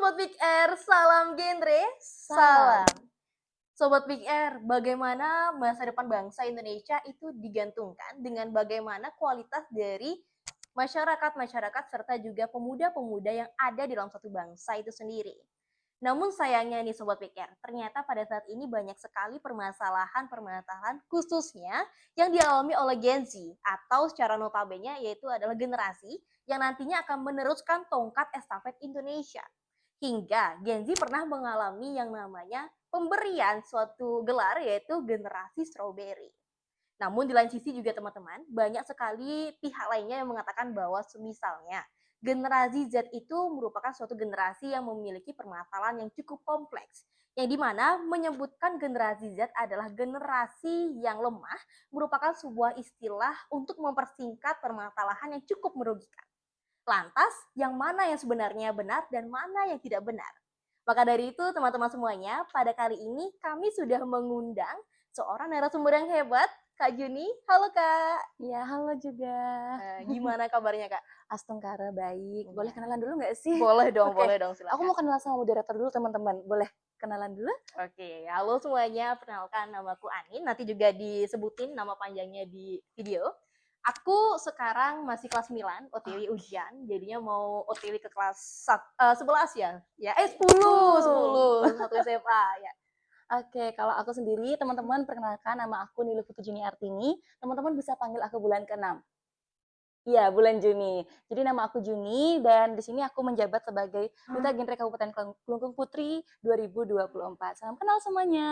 Sobat Big Air, salam genre, Salam. salam. Sobat Big Air, bagaimana masa depan bangsa Indonesia itu digantungkan dengan bagaimana kualitas dari masyarakat-masyarakat serta juga pemuda-pemuda yang ada di dalam satu bangsa itu sendiri. Namun sayangnya nih Sobat Big Air, ternyata pada saat ini banyak sekali permasalahan-permasalahan khususnya yang dialami oleh Gen Z atau secara notabene yaitu adalah generasi yang nantinya akan meneruskan tongkat estafet Indonesia. Hingga Gen Z pernah mengalami yang namanya pemberian suatu gelar yaitu generasi strawberry. Namun di lain sisi juga teman-teman, banyak sekali pihak lainnya yang mengatakan bahwa semisalnya generasi Z itu merupakan suatu generasi yang memiliki permasalahan yang cukup kompleks. Yang dimana menyebutkan generasi Z adalah generasi yang lemah merupakan sebuah istilah untuk mempersingkat permasalahan yang cukup merugikan. Lantas, yang mana yang sebenarnya benar dan mana yang tidak benar? Maka dari itu, teman-teman semuanya, pada kali ini kami sudah mengundang seorang narasumber yang hebat, Kak Juni. Halo Kak. Ya, halo juga. Gimana kabarnya Kak? Astungkara baik. Iya. Boleh kenalan dulu nggak sih? Boleh dong, Oke. boleh dong, Aku silakan. mau kenalan sama moderator dulu teman-teman. Boleh kenalan dulu? Oke, halo semuanya, perkenalkan namaku Anin, nanti juga disebutin nama panjangnya di video. Aku sekarang masih kelas 9, OTW ujian, jadinya mau OTW ke kelas 11 ya? 10, satu SMA ya. Oke, kalau aku sendiri, teman-teman perkenalkan nama aku Nilu Putu Juni Artini. Teman-teman bisa panggil aku bulan ke-6. Iya, bulan Juni. Jadi nama aku Juni dan di sini aku menjabat sebagai Duta Genre Kabupaten Kelungkung Putri 2024. Salam kenal semuanya.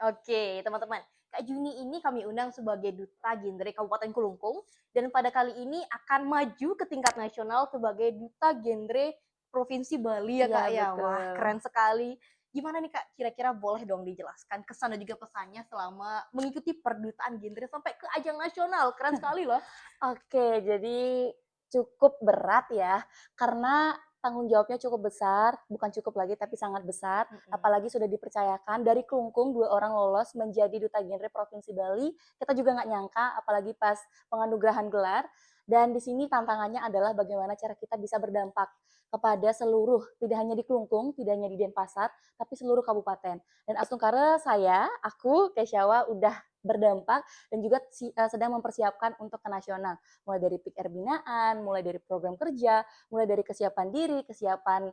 Oke, teman-teman. Kak Juni ini kami undang sebagai Duta Genre Kabupaten Kelungkung dan pada kali ini akan maju ke tingkat nasional sebagai Duta Genre Provinsi Bali ya Iya, Kak ya. betul. Wah, keren sekali. Gimana nih Kak, kira-kira boleh dong dijelaskan kesan dan juga pesannya selama mengikuti perdutaan genre sampai ke ajang nasional. Keren sekali loh. Oke, jadi cukup berat ya, karena tanggung jawabnya cukup besar, bukan cukup lagi tapi sangat besar, apalagi sudah dipercayakan dari Kelungkung 2 orang lolos menjadi Duta Genre Provinsi Bali, kita juga nggak nyangka, apalagi pas penganugerahan gelar, dan di sini tantangannya adalah bagaimana cara kita bisa berdampak kepada seluruh, tidak hanya di Kelungkung, tidak hanya di Denpasar, tapi seluruh kabupaten. Dan Astungkara aku, Kesyawa, udah berdampak dan juga sedang mempersiapkan untuk ke nasional, mulai dari PIK binaan, mulai dari program kerja, mulai dari kesiapan diri, kesiapan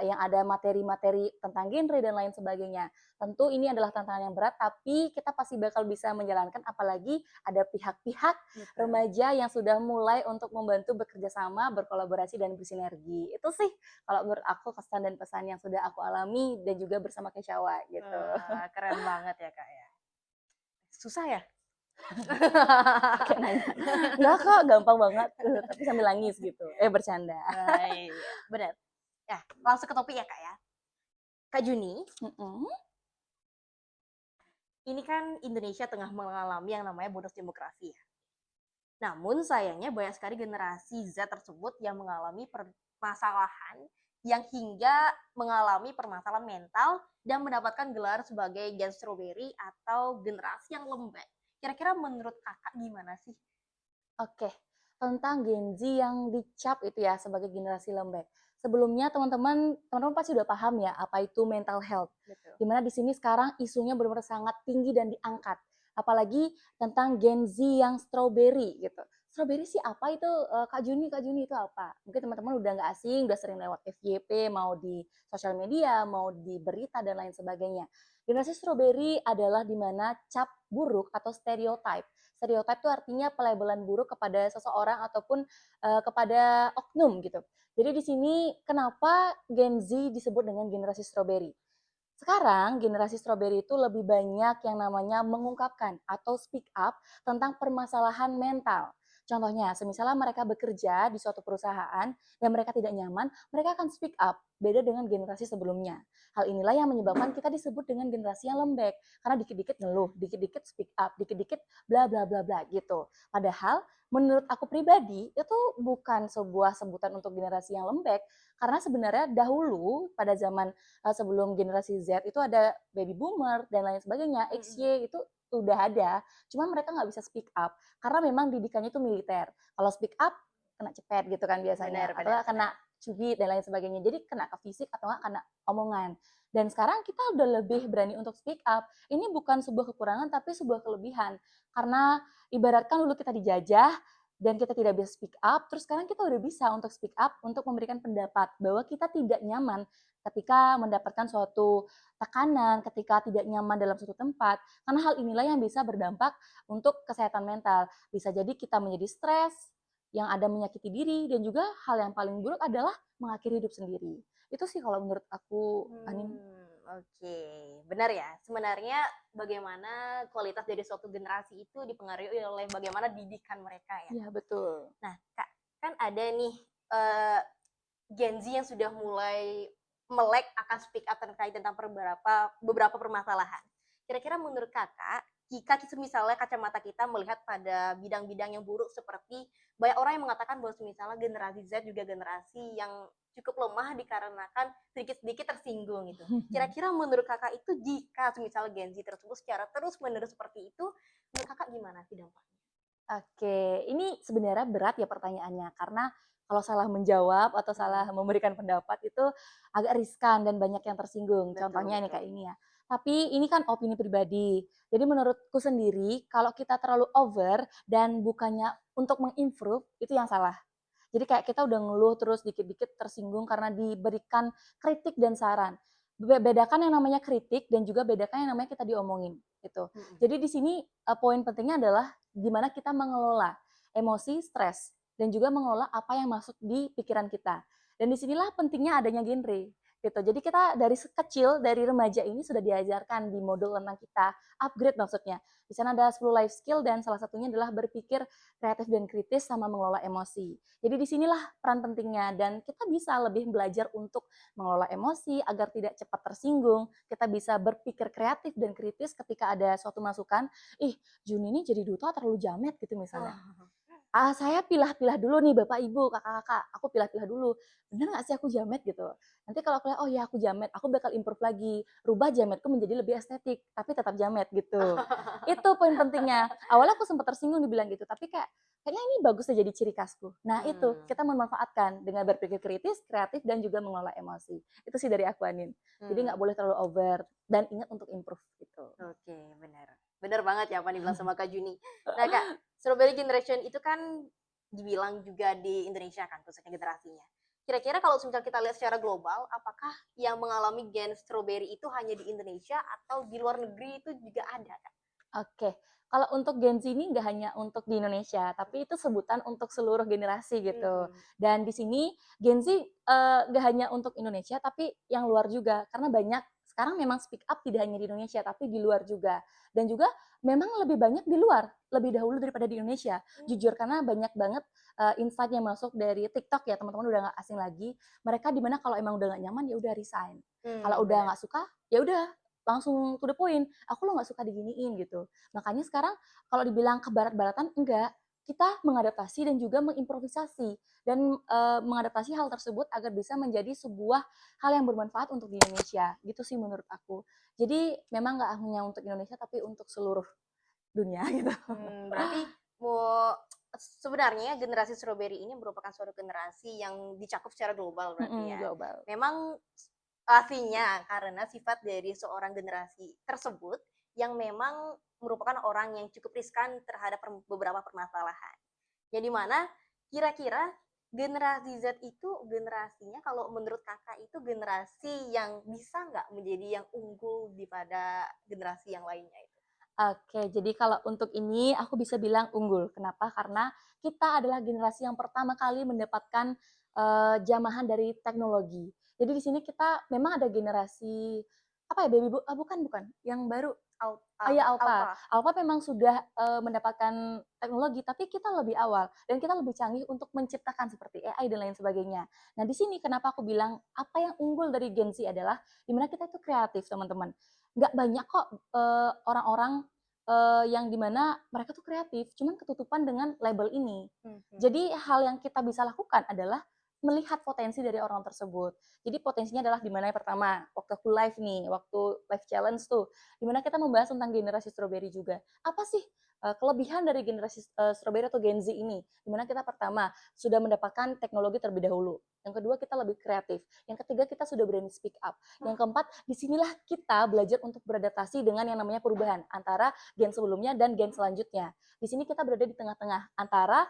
yang ada materi-materi tentang genre dan lain sebagainya. Tentu ini adalah tantangan yang berat, tapi kita pasti bakal bisa menjalankan, apalagi ada pihak-pihak remaja yang sudah mulai untuk membantu bekerja sama, berkolaborasi dan bersinergi. Itu sih kalau menurut aku kesan dan pesan yang sudah aku alami dan juga bersama Kesyawa gitu. Keren banget ya Kak ya. Susah ya? Kayak nanya. Enggak kok, gampang banget. Tapi sambil nangis gitu. Bercanda. Iya, benar. Ya, langsung ke topik ya Kak ya. Kak Juni, ini kan Indonesia tengah mengalami yang namanya bonus demografi ya. Namun sayangnya banyak sekali generasi Z tersebut yang mengalami permasalahan yang hingga mengalami permasalahan mental dan mendapatkan gelar sebagai Gen Strawberry atau generasi yang lembek. Kira-kira menurut kakak gimana sih? Oke, tentang Gen Z yang dicap itu ya sebagai generasi lembek. Sebelumnya teman-teman pasti udah paham ya apa itu mental health. Betul. Dimana di sini sekarang isunya benar-benar sangat tinggi dan diangkat. Apalagi tentang Gen Z yang strawberry gitu. Strawberry sih apa itu? Kak Juni itu apa? Mungkin teman-teman udah nggak asing, udah sering lewat FYP, mau di sosial media, mau di berita dan lain sebagainya. Generasi strawberry adalah dimana cap buruk atau stereotype. Stereotype itu artinya pelabelan buruk kepada seseorang ataupun kepada oknum gitu. Jadi di sini kenapa Gen Z disebut dengan generasi strawberry? Sekarang generasi strawberry itu lebih banyak yang namanya mengungkapkan atau speak up tentang permasalahan mental. Contohnya, semisalnya mereka bekerja di suatu perusahaan dan mereka tidak nyaman, mereka akan speak up, beda dengan generasi sebelumnya. Hal inilah yang menyebabkan kita disebut dengan generasi yang lembek, karena dikit-dikit ngeluh, dikit-dikit speak up, dikit-dikit bla bla bla bla gitu. Padahal menurut aku pribadi itu bukan sebuah sebutan untuk generasi yang lembek, karena sebenarnya dahulu pada zaman sebelum generasi Z itu ada baby boomer dan lain sebagainya, XY itu udah ada, cuman mereka nggak bisa speak up karena memang didikannya itu militer. Kalau speak up kena cepet gitu kan biasanya, Benar, atau benar, kena benar. cubit dan lain sebagainya. Jadi kena ke fisik atau nggak kena omongan. Dan sekarang kita udah lebih berani untuk speak up. Ini bukan sebuah kekurangan tapi sebuah kelebihan. Karena ibaratkan dulu kita dijajah dan kita tidak bisa speak up, terus sekarang kita udah bisa untuk speak up untuk memberikan pendapat bahwa kita tidak nyaman ketika mendapatkan suatu tekanan, ketika tidak nyaman dalam suatu tempat. Karena hal inilah yang bisa berdampak untuk kesehatan mental. Bisa jadi kita menjadi stres, yang ada menyakiti diri, dan juga hal yang paling buruk adalah mengakhiri hidup sendiri. Itu sih kalau menurut aku, Anin. Oke, benar ya. Sebenarnya bagaimana kualitas dari suatu generasi itu dipengaruhi oleh bagaimana didikan mereka ya. Iya, betul. Nah, Kak, kan ada nih eh, Gen Z yang sudah mulai melek akan speak up terkait tentang beberapa permasalahan. Kira-kira menurut Kakak, jika misalnya kacamata kita melihat pada bidang-bidang yang buruk seperti banyak orang yang mengatakan bahwa misalnya generasi Z juga generasi yang cukup lemah dikarenakan sedikit-sedikit tersinggung gitu. Kira-kira menurut Kakak itu jika misalnya Gen Z tersebut secara terus-menerus seperti itu, menurut Kakak gimana sih dampaknya? Oke, ini sebenarnya berat ya pertanyaannya, karena kalau salah menjawab atau salah memberikan pendapat itu agak riskan dan banyak yang tersinggung. Betul, Contohnya ini betul. kayak ini ya. Tapi ini kan opini pribadi. Jadi menurutku sendiri, kalau kita terlalu over dan bukannya untuk mengimprove, itu yang salah. Jadi kayak kita udah ngeluh terus dikit-dikit tersinggung karena diberikan kritik dan saran. Bedakan yang namanya kritik dan juga bedakan yang namanya kita diomongin gitu. Jadi di sini poin pentingnya adalah gimana kita mengelola emosi, stres, dan juga mengelola apa yang masuk di pikiran kita. Dan disinilah pentingnya adanya genre gitu. Jadi kita dari kecil, dari remaja ini sudah diajarkan di modul tentang kita, upgrade maksudnya. Di sana ada 10 life skill dan salah satunya adalah berpikir kreatif dan kritis sama mengelola emosi. Jadi disinilah peran pentingnya dan kita bisa lebih belajar untuk mengelola emosi agar tidak cepat tersinggung. Kita bisa berpikir kreatif dan kritis ketika ada suatu masukan, ih Juni ini jadi duta terlalu jamet gitu misalnya. Saya pilah-pilah dulu nih Bapak Ibu, Kakak-kakak, aku pilah-pilah dulu. Bener nggak sih aku jamet gitu? Nanti kalau aku lihat, oh ya aku jamet, aku bakal improve lagi. Rubah jametku menjadi lebih estetik, tapi tetap jamet gitu. Itu poin pentingnya. Awalnya aku sempat tersinggung dibilang gitu, tapi kayaknya ini bagus ya jadi ciri khasku. Nah itu, kita memanfaatkan dengan berpikir kritis, kreatif, dan juga mengelola emosi. Itu sih dari aku, Anin. Jadi nggak boleh terlalu over, dan ingat untuk improve gitu. Oke, benar. Benar banget ya apa yang dibilang sama Kak Juni. Nah, Kak, Strawberry Generation itu kan dibilang juga di Indonesia kan, khususnya generasinya. Kira-kira kalau misalnya kita lihat secara global, apakah yang mengalami gen strawberry itu hanya di Indonesia atau di luar negeri itu juga ada, Kak? Oke, kalau untuk Gen Z ini nggak hanya untuk di Indonesia, tapi itu sebutan untuk seluruh generasi gitu. Dan di sini Gen Z nggak hanya untuk Indonesia, tapi yang luar juga. Karena banyak sekarang memang speak up tidak hanya di Indonesia, tapi di luar juga. Dan juga memang lebih banyak di luar, lebih dahulu daripada di Indonesia. Jujur, karena banyak banget insight yang masuk dari TikTok ya, teman-teman udah nggak asing lagi. Mereka dimana kalau emang udah nggak nyaman ya udah resign. Kalau udah nggak suka, ya udah langsung to the point, aku lo nggak suka diginiin gitu. Makanya sekarang kalau dibilang kebarat-baratan, enggak, kita mengadaptasi dan juga mengimprovisasi dan mengadaptasi hal tersebut agar bisa menjadi sebuah hal yang bermanfaat untuk di Indonesia gitu sih menurut aku. Jadi memang nggak hanya untuk Indonesia tapi untuk seluruh dunia gitu. Berarti mau sebenarnya generasi strawberry ini merupakan suatu generasi yang dicakup secara global berarti ya. Global. Memang pastinya karena sifat dari seorang generasi tersebut yang memang merupakan orang yang cukup riskan terhadap beberapa permasalahan. Jadi mana kira-kira generasi Z itu generasinya kalau menurut kakak itu generasi yang bisa nggak menjadi yang unggul daripada generasi yang lainnya itu? Oke, jadi kalau untuk ini aku bisa bilang unggul. Kenapa? Karena kita adalah generasi yang pertama kali mendapatkan jamahan dari teknologi. Jadi di sini kita memang ada generasi apa ya baby bukan yang baru. Ya Alpha. Alpha. Alpha memang sudah mendapatkan teknologi, tapi kita lebih awal dan kita lebih canggih untuk menciptakan seperti AI dan lain sebagainya. Nah di sini kenapa aku bilang apa yang unggul dari Gen Z adalah dimana kita itu kreatif teman-teman. Nggak banyak kok orang-orang yang dimana mereka tuh kreatif, cuman ketutupan dengan label ini. Jadi hal yang kita bisa lakukan adalah melihat potensi dari orang tersebut. Jadi potensinya adalah di mana yang pertama, waktu aku live nih, waktu live challenge tuh, di mana kita membahas tentang generasi strawberry juga. Apa sih kelebihan dari generasi strawberry atau Gen Z ini? Di mana kita pertama sudah mendapatkan teknologi terlebih dahulu. Yang kedua kita lebih kreatif. Yang ketiga kita sudah berani speak up. Yang keempat, disinilah kita belajar untuk beradaptasi dengan yang namanya perubahan antara gen sebelumnya dan gen selanjutnya. Di sini kita berada di tengah-tengah antara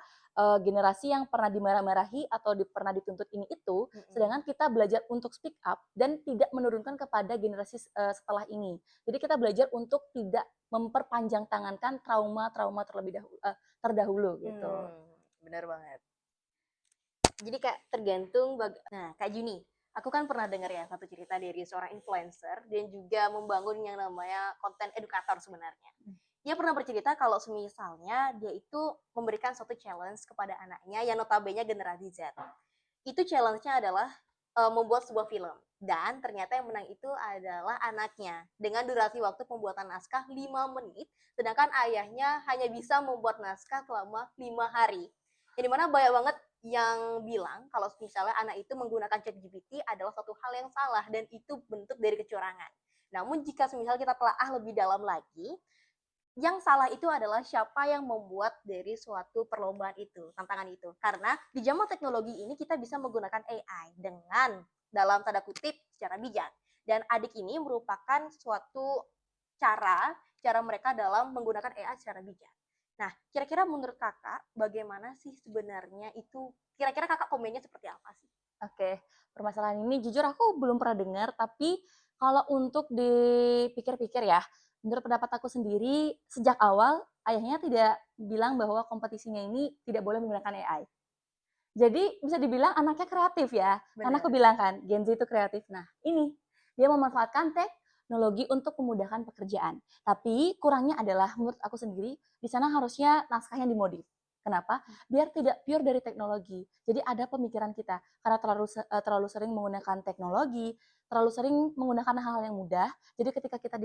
generasi yang pernah dimarah-marahi atau pernah dituntut ini itu, sedangkan kita belajar untuk speak up dan tidak menurunkan kepada generasi setelah ini. Jadi kita belajar untuk tidak memperpanjang tangankan trauma-trauma terdahulu gitu. Benar banget. Jadi kayak tergantung nah, Kak Juni, aku kan pernah dengar ya satu cerita dari seorang influencer dan juga membangun yang namanya konten edukator sebenarnya. Dia pernah bercerita kalau semisalnya dia itu memberikan suatu challenge kepada anaknya yang notabene generasi Z. Itu challenge-nya adalah membuat sebuah film. Dan ternyata yang menang itu adalah anaknya dengan durasi waktu pembuatan naskah 5 menit, sedangkan ayahnya hanya bisa membuat naskah selama 5 hari. Jadi mana banyak banget yang bilang kalau misalnya anak itu menggunakan ChatGPT adalah suatu hal yang salah dan itu bentuk dari kecurangan. Namun jika misalnya kita telaah lebih dalam lagi, yang salah itu adalah siapa yang membuat dari suatu perlombaan itu, tantangan itu. Karena di zaman teknologi ini kita bisa menggunakan AI dengan dalam tanda kutip secara bijak. Dan adik ini merupakan suatu cara mereka dalam menggunakan AI secara bijak. Nah, kira-kira menurut kakak bagaimana sih sebenarnya itu? Kira-kira kakak komennya seperti apa sih? Oke, permasalahan ini jujur aku belum pernah dengar, tapi kalau untuk dipikir-pikir ya, menurut pendapat aku sendiri, sejak awal ayahnya tidak bilang bahwa kompetisinya ini tidak boleh menggunakan AI. Jadi bisa dibilang anaknya kreatif ya. Karena aku bilang kan, Gen Z itu kreatif. Nah, ini dia memanfaatkan teknologi untuk memudahkan pekerjaan. Tapi kurangnya adalah menurut aku sendiri, di sana harusnya naskahnya dimodif. Kenapa? Biar tidak pure dari teknologi. Jadi ada pemikiran kita karena terlalu sering menggunakan teknologi, terlalu sering menggunakan hal-hal yang mudah. Jadi ketika kita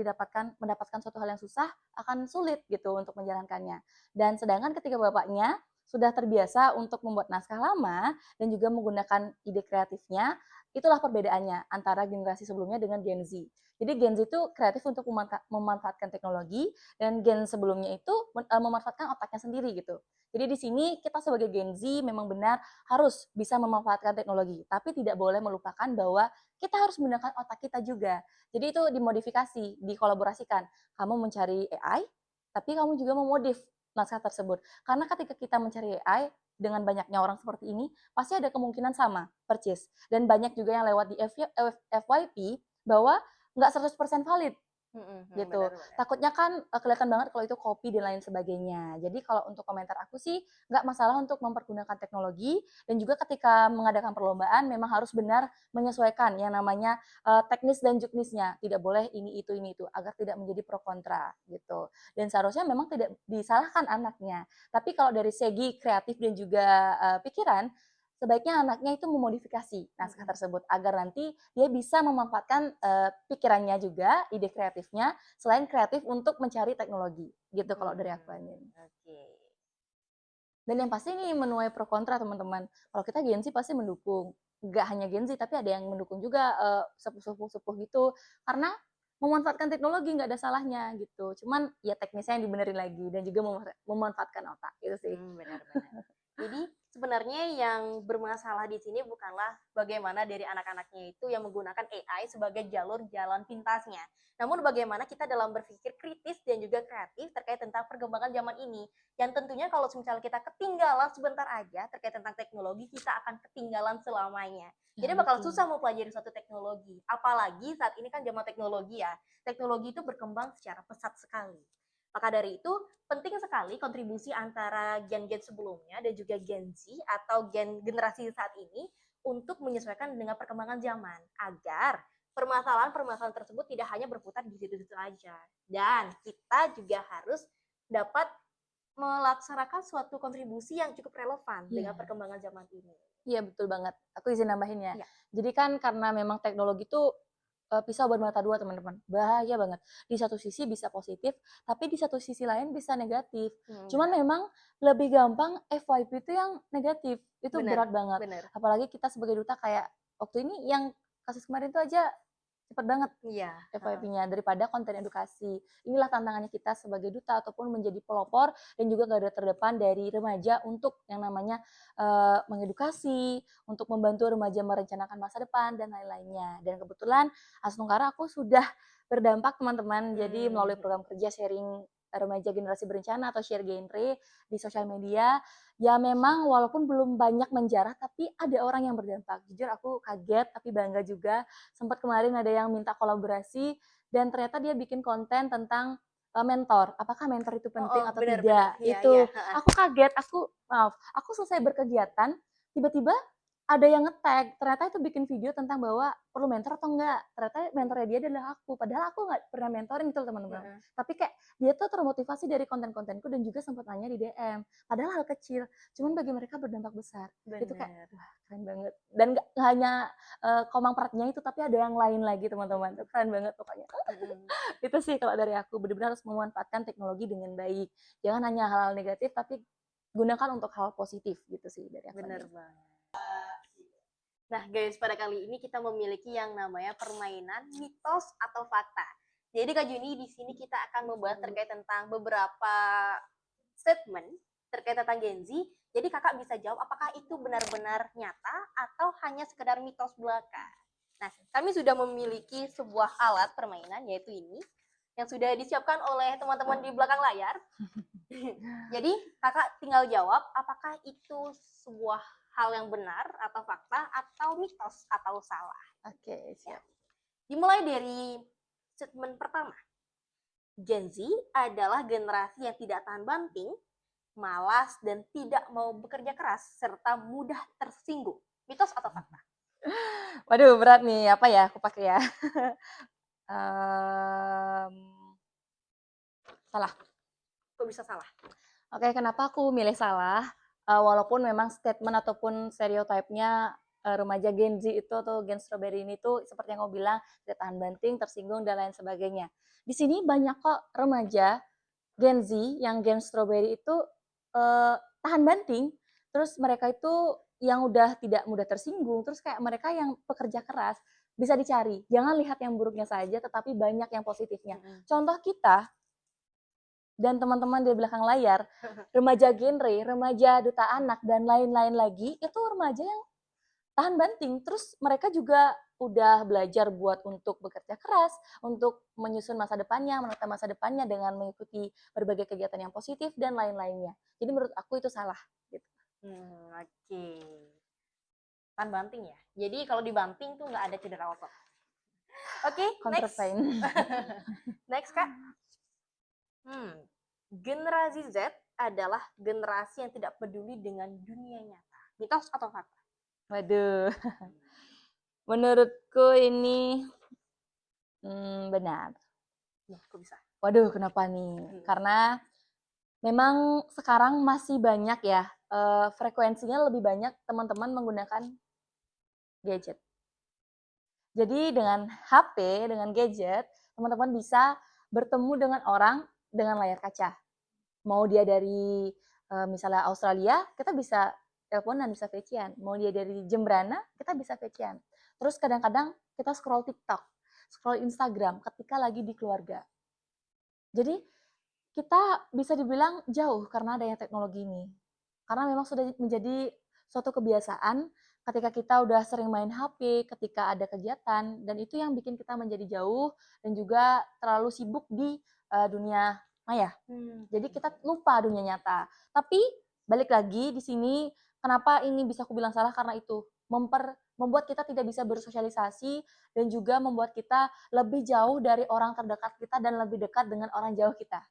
mendapatkan suatu hal yang susah, akan sulit gitu untuk menjalankannya. Dan sedangkan ketika bapaknya sudah terbiasa untuk membuat naskah lama dan juga menggunakan ide kreatifnya, itulah perbedaannya antara generasi sebelumnya dengan Gen Z. Jadi Gen Z itu kreatif untuk memanfaatkan teknologi dan Gen sebelumnya itu memanfaatkan otaknya sendiri gitu. Jadi di sini kita sebagai Gen Z memang benar harus bisa memanfaatkan teknologi, tapi tidak boleh melupakan bahwa kita harus menggunakan otak kita juga. Jadi itu dimodifikasi, dikolaborasikan. Kamu mencari AI, tapi kamu juga memodif naskah tersebut. Karena ketika kita mencari AI dengan banyaknya orang seperti ini, pasti ada kemungkinan sama, percis. Dan banyak juga yang lewat di FYP bahwa nggak 100% valid gitu. Takutnya kan kelihatan banget kalau itu copy dan lain sebagainya. Jadi kalau untuk komentar aku sih nggak masalah untuk mempergunakan teknologi dan juga ketika mengadakan perlombaan memang harus benar menyesuaikan yang namanya teknis dan juknisnya. Tidak boleh ini itu agar tidak menjadi pro kontra gitu. Dan seharusnya memang tidak disalahkan anaknya. Tapi kalau dari segi kreatif dan juga pikiran sebaiknya anaknya itu memodifikasi naskah tersebut agar nanti dia bisa memanfaatkan pikirannya juga, ide kreatifnya, selain kreatif untuk mencari teknologi gitu kalau dari aku Anin. Dan yang pasti ini menuai pro kontra teman-teman. Kalau kita Gen Z pasti mendukung, nggak hanya Gen Z tapi ada yang mendukung juga sepuh-sepuh gitu, karena memanfaatkan teknologi nggak ada salahnya gitu. Cuman ya teknisnya yang dibenerin lagi dan juga memanfaatkan otak gitu sih. Benar-benar. Jadi sebenarnya yang bermasalah di sini bukanlah bagaimana dari anak-anaknya itu yang menggunakan AI sebagai jalur jalan pintasnya. Namun bagaimana kita dalam berpikir kritis dan juga kreatif terkait tentang perkembangan zaman ini. Yang tentunya kalau misalnya kita ketinggalan sebentar aja terkait tentang teknologi, kita akan ketinggalan selamanya. Jadi bakal susah mempelajari suatu teknologi. Apalagi saat ini kan zaman teknologi ya. Teknologi itu berkembang secara pesat sekali. Maka dari itu, penting sekali kontribusi antara gen-gen sebelumnya dan juga Gen Z atau generasi saat ini untuk menyesuaikan dengan perkembangan zaman agar permasalahan-permasalahan tersebut tidak hanya berputar di situ-situ aja. Dan kita juga harus dapat melaksanakan suatu kontribusi yang cukup relevan dengan perkembangan zaman ini. Iya betul banget. Aku izin nambahin ya. Jadi kan karena memang teknologi itu pisau bermata dua teman-teman, bahaya banget. Di satu sisi bisa positif, tapi di satu sisi lain bisa negatif. Cuman Benar. memang lebih gampang FYP itu yang negatif, itu Benar, berat banget. benar. Apalagi kita sebagai duta kayak waktu ini yang kasus kemarin itu aja cepet banget Iya, heeh. FYP-nya daripada konten edukasi. Inilah tantangannya kita sebagai duta ataupun menjadi pelopor dan juga garda terdepan dari remaja untuk yang namanya mengedukasi, untuk membantu remaja merencanakan masa depan dan lain-lainnya. Dan kebetulan Asnungkara aku sudah berdampak teman-teman. Jadi melalui program kerja sharing remaja generasi berencana atau share genre di sosial media, ya memang walaupun belum banyak menjarah tapi ada orang yang berdampak. Jujur aku kaget tapi bangga juga. Sempat kemarin ada yang minta kolaborasi dan ternyata dia bikin konten tentang mentor. Apakah mentor itu Oh, penting oh, atau benar, benar. tidak? Iya, iya, Itu heeh. aku kaget, aku selesai berkegiatan, tiba-tiba ada yang nge-tag, ternyata itu bikin video tentang bahwa perlu mentor atau enggak. Ternyata mentornya dia adalah aku, padahal aku nggak pernah mentoring itu teman-teman. Heeh. Tapi kayak dia tuh termotivasi dari konten-kontenku dan juga sempat nanya di DM. Padahal hal kecil, cuman bagi mereka berdampak besar. Itu kayak Benar. wah keren banget. Dan nggak hanya Komang Pratnya itu, tapi ada yang lain lagi teman-teman. Itu keren banget pokoknya. Mhm. Itu sih kalau dari aku, benar-benar harus memanfaatkan teknologi dengan baik. Jangan hanya hal-hal negatif, tapi gunakan untuk hal positif gitu sih dari aku. Benar banget. Nah, guys, pada kali ini kita memiliki yang namanya permainan mitos atau fakta. Jadi Kak Juni, di sini kita akan membahas terkait tentang beberapa statement terkait tentang Gen Z. Jadi kakak bisa jawab apakah itu benar-benar nyata atau hanya sekedar mitos belaka. Nah, kami sudah memiliki sebuah alat permainan yaitu ini yang sudah disiapkan oleh teman-teman di belakang layar. Jadi kakak tinggal jawab apakah itu sebuah hal yang benar atau fakta atau mitos atau salah. Oke, siap. Dimulai dari statement pertama. Gen Z adalah generasi yang tidak tahan banting, malas, dan tidak mau bekerja keras, serta mudah tersinggung. Mitos atau fakta? Waduh, berat nih. Apa ya aku pakai ya? um, Salah. Kok bisa salah? Oke, kenapa aku milih salah? Walaupun memang statement ataupun stereotipnya remaja Gen Z itu atau Gen Strawberry ini tuh seperti yang kau bilang, tidak tahan banting, tersinggung, dan lain sebagainya. Di sini banyak kok remaja Gen Z yang Gen Strawberry itu tahan banting, terus mereka itu yang udah tidak mudah tersinggung, terus kayak mereka yang pekerja keras, bisa dicari. Jangan lihat yang buruknya saja, tetapi banyak yang positifnya. Contoh kita dan teman-teman di belakang layar, remaja genre, remaja duta anak, dan lain-lain lagi, itu remaja yang tahan banting. Terus mereka juga udah belajar buat untuk bekerja keras, untuk menyusun masa depannya, menata masa depannya dengan mengikuti berbagai kegiatan yang positif dan lain-lainnya. Jadi menurut aku itu salah. Gitu. Oke. Tahan banting ya. Jadi kalau dibanting tuh nggak ada cedera otot. Oke, next. Counterpoint. Next, Kak. Generasi Z adalah generasi yang tidak peduli dengan dunia nyata. Mitos atau fakta? Waduh. Menurutku ini benar. Kok bisa? Waduh, kenapa nih? Karena memang sekarang masih banyak ya, frekuensinya lebih banyak teman-teman menggunakan gadget. Jadi dengan HP, dengan gadget, teman-teman bisa bertemu dengan orang dengan layar kaca. Mau dia dari misalnya Australia, kita bisa teleponan, bisa VC-an. Mau dia dari Jembrana, kita bisa VC-an. Terus kadang-kadang kita scroll TikTok, scroll Instagram ketika lagi di keluarga. Jadi kita bisa dibilang jauh karena adanya teknologi ini. Karena memang sudah menjadi suatu kebiasaan ketika kita udah sering main HP, ketika ada kegiatan, dan itu yang bikin kita menjadi jauh dan juga terlalu sibuk di dunia maya. Jadi kita lupa dunia nyata. Tapi balik lagi di sini, kenapa ini bisa aku bilang salah karena itu membuat kita tidak bisa bersosialisasi dan juga membuat kita lebih jauh dari orang terdekat kita dan lebih dekat dengan orang jauh kita.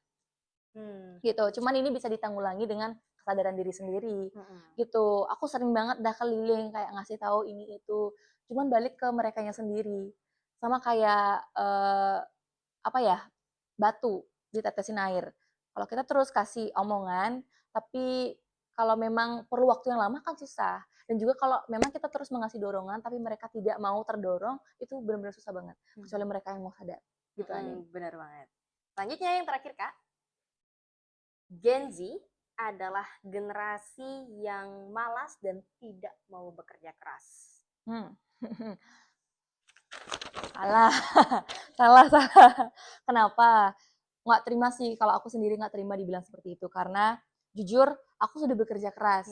Gitu. Cuman ini bisa ditanggulangi dengan kesadaran diri sendiri. Gitu. Aku sering banget dah keliling kayak ngasih tahu ini itu. Cuman balik ke merekanya sendiri. Sama kayak apa ya? Batu ditetesin air. Kalau kita terus kasih omongan, tapi kalau memang perlu waktu yang lama kan susah. Dan juga kalau memang kita terus mengasih dorongan tapi mereka tidak mau terdorong, itu benar-benar susah banget. Kecuali mereka yang mau sadar. Gitu Anin. Benar banget. Selanjutnya yang terakhir Kak, Gen Z adalah generasi yang malas dan tidak mau bekerja keras. Salah, salah. Kenapa? Nggak terima sih, kalau aku sendiri nggak terima dibilang seperti itu. Karena jujur, aku sudah bekerja keras.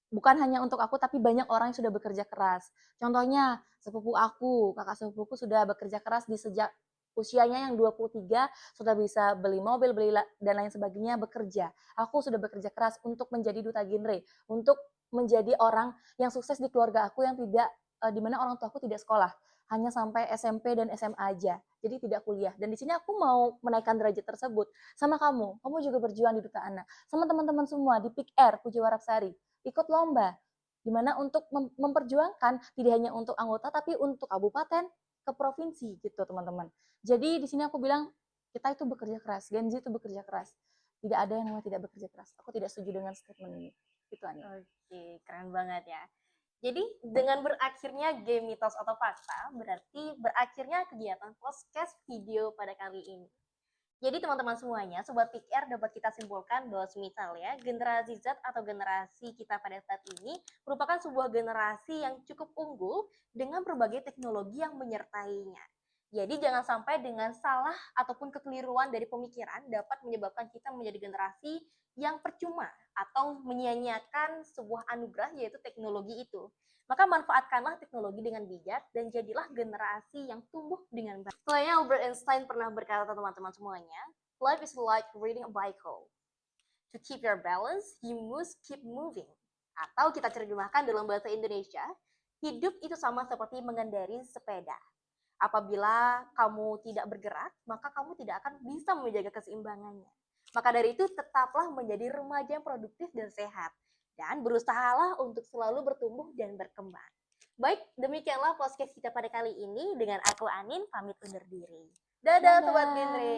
Bukan hanya untuk aku, tapi banyak orang yang sudah bekerja keras. Contohnya, sepupu aku, kakak sepupuku sudah bekerja keras di sejak usianya yang 23, sudah bisa beli mobil, dan lain sebagainya, bekerja. Aku sudah bekerja keras untuk menjadi duta genre, untuk menjadi orang yang sukses di keluarga aku yang tidak, di mana orang tuaku tidak sekolah, hanya sampai SMP dan SMA aja, jadi tidak kuliah. Dan di sini aku mau menaikkan derajat tersebut. Sama kamu juga berjuang di Duta Anak. Sama teman-teman semua di Pick Air, Puji Warapsari, ikut lomba, dimana untuk memperjuangkan tidak hanya untuk anggota, tapi untuk kabupaten, ke provinsi gitu teman-teman. Jadi di sini aku bilang, kita itu bekerja keras, Gen Z itu bekerja keras. Tidak ada yang namanya tidak bekerja keras. Aku tidak setuju dengan statement ini. Gitu Ani. Oke, keren banget ya. Jadi dengan berakhirnya game mitos atau fakta, berarti berakhirnya kegiatan podcast video pada kali ini. Jadi teman-teman semuanya, Sobat PR dapat kita simpulkan bahwa misalnya generasi Z atau generasi kita pada saat ini merupakan sebuah generasi yang cukup unggul dengan berbagai teknologi yang menyertainya. Jadi jangan sampai dengan salah ataupun kekeliruan dari pemikiran dapat menyebabkan kita menjadi generasi yang percuma atau menyia-nyiakan sebuah anugerah yaitu teknologi itu. Maka manfaatkanlah teknologi dengan bijak dan jadilah generasi yang tumbuh dengan baik. Soalnya Albert Einstein pernah berkata teman-teman semuanya, life is like riding a bicycle. To keep your balance, you must keep moving. Atau kita terjemahkan dalam bahasa Indonesia, hidup itu sama seperti mengendarai sepeda. Apabila kamu tidak bergerak, maka kamu tidak akan bisa menjaga keseimbangannya. Maka dari itu, tetaplah menjadi remaja yang produktif dan sehat. Dan berusahalah untuk selalu bertumbuh dan berkembang. Baik, demikianlah podcast kita pada kali ini. Dengan aku Anin, pamit undur diri. Dadah, Sobat Genre.